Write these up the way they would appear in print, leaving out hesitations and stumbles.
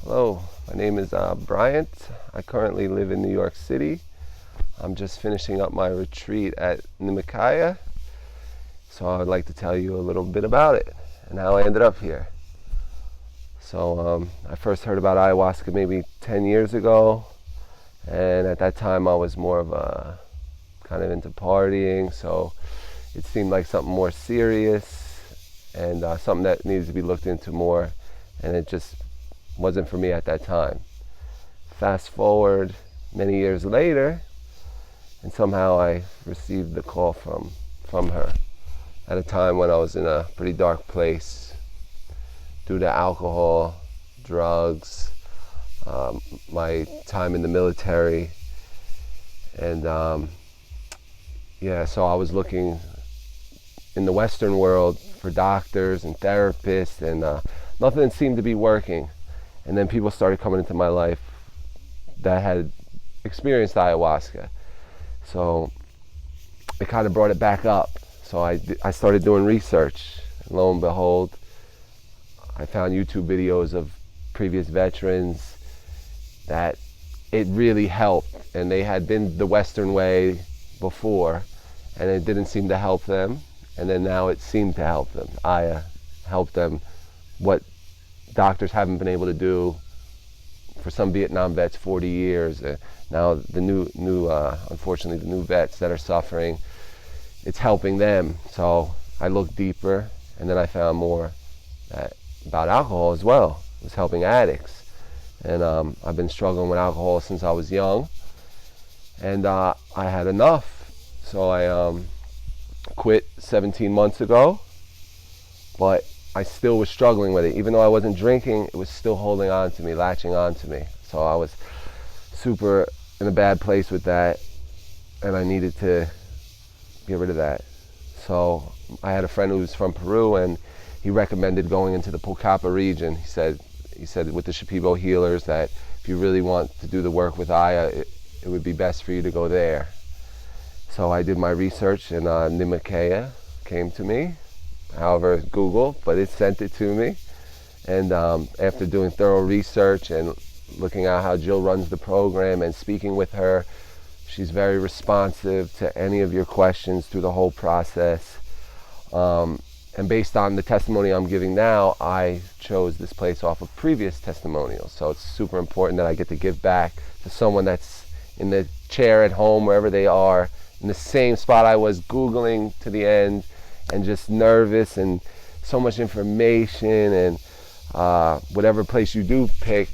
Hello, my name is Bryant. I currently live in New York City. I'm just finishing up my retreat at Nimekaya, so I would like to tell you a little bit about it and how I ended up here. So I first heard about ayahuasca maybe 10 years ago, and at that time I was more of a kind of into partying, so it seemed like something more serious and something that needed to be looked into more, and it just wasn't for me at that time. Fast forward many years later, and somehow I received the call from her at a time when I was in a pretty dark place due to alcohol, drugs, my time in the military, and so I was looking in the Western world for doctors and therapists, and nothing seemed to be working. And then people started coming into my life that had experienced ayahuasca. So it kind of brought it back up. So I started doing research. And lo and behold, I found YouTube videos of previous veterans that it really helped. And they had been the Western way before, and it didn't seem to help them. And then now it seemed to help them. Aya helped them what doctors haven't been able to do for some Vietnam vets 40 years. Now the new unfortunately the new vets that are suffering, it's helping them. So I looked deeper, and then I found more about alcohol as well. It was helping addicts, and I've been struggling with alcohol since I was young, and I had enough. So I quit 17 months ago, but I still was struggling with it. Even though I wasn't drinking, it was still holding on to me, latching on to me. So I was super in a bad place with that, and I needed to get rid of that. So I had a friend who was from Peru, and he recommended going into the Pucallpa region. He said with the Shipibo healers that if you really want to do the work with Aya, it would be best for you to go there. So I did my research, and Nimekaya came to me. However, Google, but it sent it to me. And after doing thorough research and looking at how Jill runs the program and speaking with her, she's very responsive to any of your questions through the whole process. And based on the testimony I'm giving now, I chose this place off of previous testimonials. So it's super important that I get to give back to someone that's in the chair at home, wherever they are, in the same spot I was, Googling to the end, and just nervous, and so much information, and whatever place you do pick,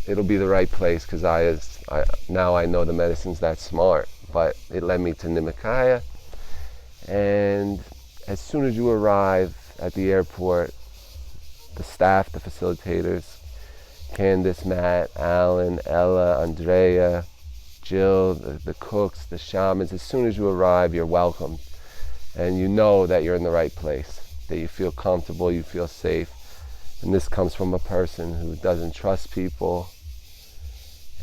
it'll be the right place, because now I know the medicine's that smart. But it led me to Nimekaya, and as soon as you arrive at the airport, the staff, the facilitators, Candace, Matt, Alan, Ella, Andrea, Jill, the cooks, the shamans, as soon as you arrive, you're welcomed. And you know that you're in the right place, that you feel comfortable, you feel safe. And this comes from a person who doesn't trust people.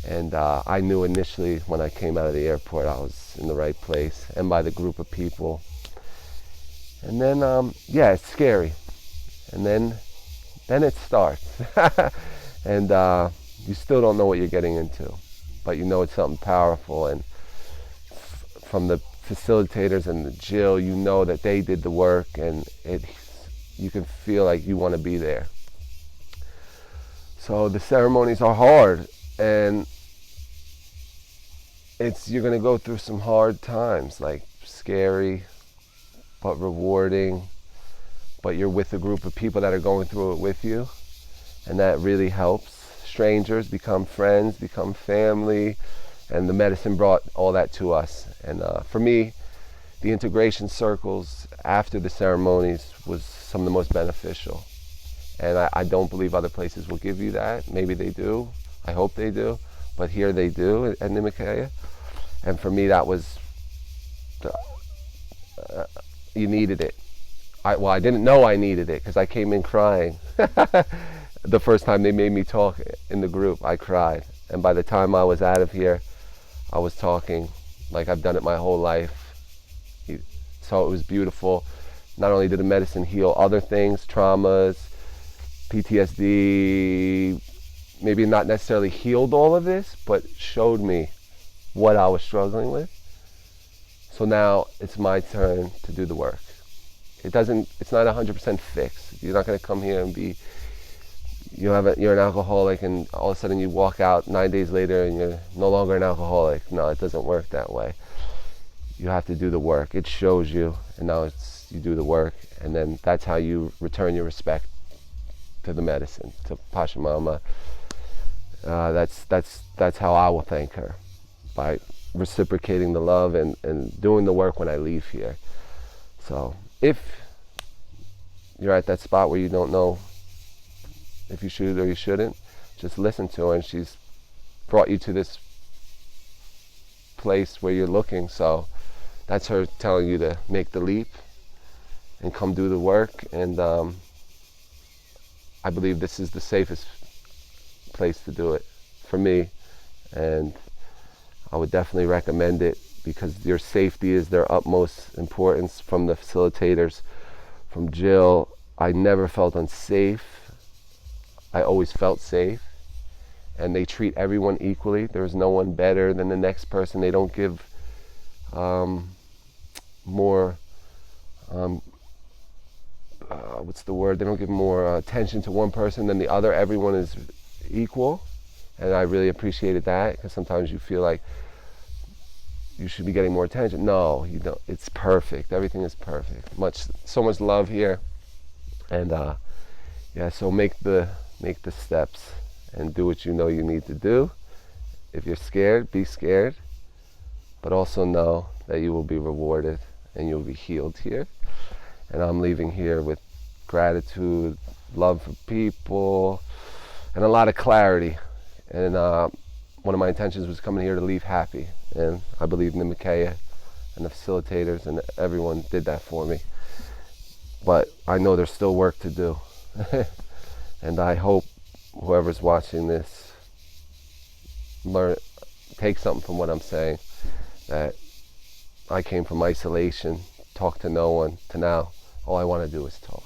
And I knew initially when I came out of the airport I was in the right place, and by the group of people. And then, it's scary. And then it starts. And you still don't know what you're getting into, but you know it's something powerful. And from the facilitators and the Jill, you know that they did the work, and you can feel like you want to be there. So the ceremonies are hard, and you're going to go through some hard times, like scary but rewarding, but you're with a group of people that are going through it with you, and that really helps. Strangers become friends, become family, and the medicine brought all that to us. And for me, the integration circles after the ceremonies was some of the most beneficial. And I don't believe other places will give you that. Maybe they do. I hope they do. But here they do at Nimekaya. And for me, that was, you needed it. I didn't know I needed it, because I came in crying. The first time they made me talk in the group, I cried. And by the time I was out of here, I was talking like I've done it my whole life. So it was beautiful. Not only did the medicine heal other things, traumas, PTSD, maybe not necessarily healed all of this, but showed me what I was struggling with. So now it's my turn to do the work. It's not 100% fixed. You're not going to come here and be, you're an alcoholic and all of a sudden you walk out 9 days later and you're no longer an alcoholic. No, it doesn't work that way. You have to do the work. It shows you, and now you do the work, and then that's how you return your respect to the medicine, to Pachamama. That's how I will thank her, by reciprocating the love and doing the work when I leave here. So if you're at that spot where you don't know if you should or you shouldn't, just listen to her, and she's brought you to this place where you're looking. So that's her telling you to make the leap and come do the work. And I believe this is the safest place to do it for me, and I would definitely recommend it, because your safety is their utmost importance. From the facilitators, from Jill, I never felt unsafe. I always felt safe, and they treat everyone equally. There's no one better than the next person. They don't give more they don't give more attention to one person than the other. Everyone is equal, and I really appreciated that, because sometimes you feel like you should be getting more attention. No, you don't. It's perfect. Everything is perfect. So much love here, and yeah. So make the steps and do what you know you need to do. If you're scared, be scared, but also know that you will be rewarded and you'll be healed here. And I'm leaving here with gratitude, love for people, and a lot of clarity. And one of my intentions was coming here to leave happy, and I believe Nimikaya and the facilitators and everyone did that for me. But I know there's still work to do. And I hope whoever's watching this take something from what I'm saying, that I came from isolation, talk to no one, to now all I want to do is talk.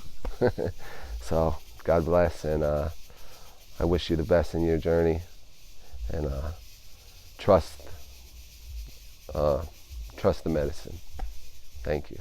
So God bless, and I wish you the best in your journey, and trust the medicine. Thank you.